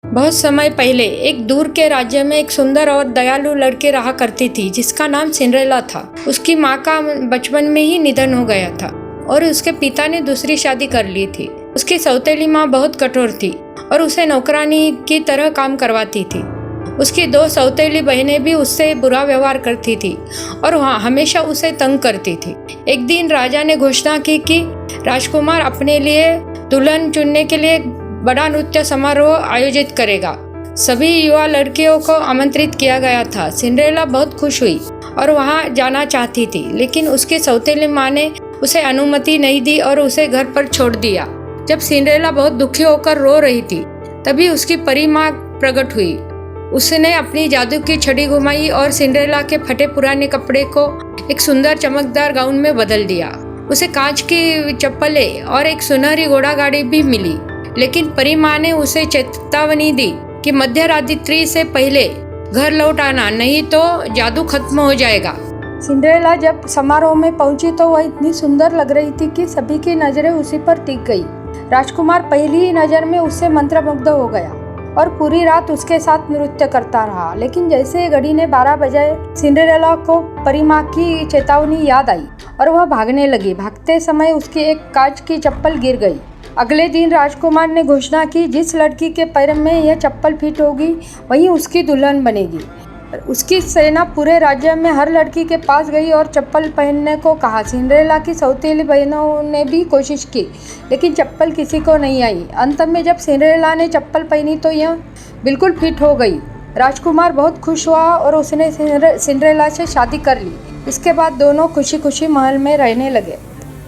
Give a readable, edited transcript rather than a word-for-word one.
बहुत समय पहले एक दूर के राज्य में एक सुंदर और दयालु लड़की रहा करती थी जिसका नाम सिंड्रेला था। उसकी माँ का बचपन में ही निधन हो गया था और उसके पिता ने दूसरी शादी कर ली थी। उसकी सौतेली माँ बहुत कठोर थी और उसे नौकरानी की तरह काम करवाती थी। उसकी दो सौतेली बहनें भी उससे बुरा व्यवहार करती थी और हमेशा उसे तंग करती थी। एक दिन राजा ने घोषणा की कि राजकुमार अपने लिए दुल्हन चुनने के लिए बड़ा नृत्य समारोह आयोजित करेगा। सभी युवा लड़कियों को आमंत्रित किया गया था। सिंड्रेला बहुत खुश हुई और वहां जाना चाहती थी, लेकिन उसकी सौतेली माँ ने उसे अनुमति नहीं दी और उसे घर पर छोड़ दिया। जब सिंड्रेला बहुत दुखी होकर रो रही थी, तभी उसकी परी माँ प्रकट हुई। उसने अपनी जादू की छड़ी घुमाई और सिंड्रेला के फटे पुराने कपड़े को एक सुंदर चमकदार गाउन में बदल दिया। उसे कांच की चप्पलें और एक सुनहरी घोड़ा गाड़ी भी मिली, लेकिन परी माँ ने उसे चेतावनी दी कि मध्यरात्रि से पहले घर लौट आना, नहीं तो जादू खत्म हो जाएगा। सिंड्रेला जब समारोह में पहुंची तो वह इतनी सुंदर लग रही थी कि सभी की नजरें उसी पर टिक गई। राजकुमार पहली ही नजर में उससे मंत्रमुग्ध हो गया और पूरी रात उसके साथ नृत्य करता रहा। लेकिन जैसे घड़ी ने 12 बजे, सिंड्रेला को परी माँ की चेतावनी याद आई और वह भागने लगी। भागते समय उसकी एक कांच की चप्पल गिर गई। अगले दिन राजकुमार ने घोषणा की, जिस लड़की के पैर में यह चप्पल फिट होगी वही उसकी दुल्हन बनेगी। उसकी सेना पूरे राज्य में हर लड़की के पास गई और चप्पल पहनने को कहा। सिंड्रेला की सौतेली बहनों ने भी कोशिश की, लेकिन चप्पल किसी को नहीं आई। अंत में जब सिंड्रेला ने चप्पल पहनी तो यह बिल्कुल फिट हो गई। राजकुमार बहुत खुश हुआ और उसने सिंड्रेला से शादी कर ली। इसके बाद दोनों खुशी खुशी महल में रहने लगे।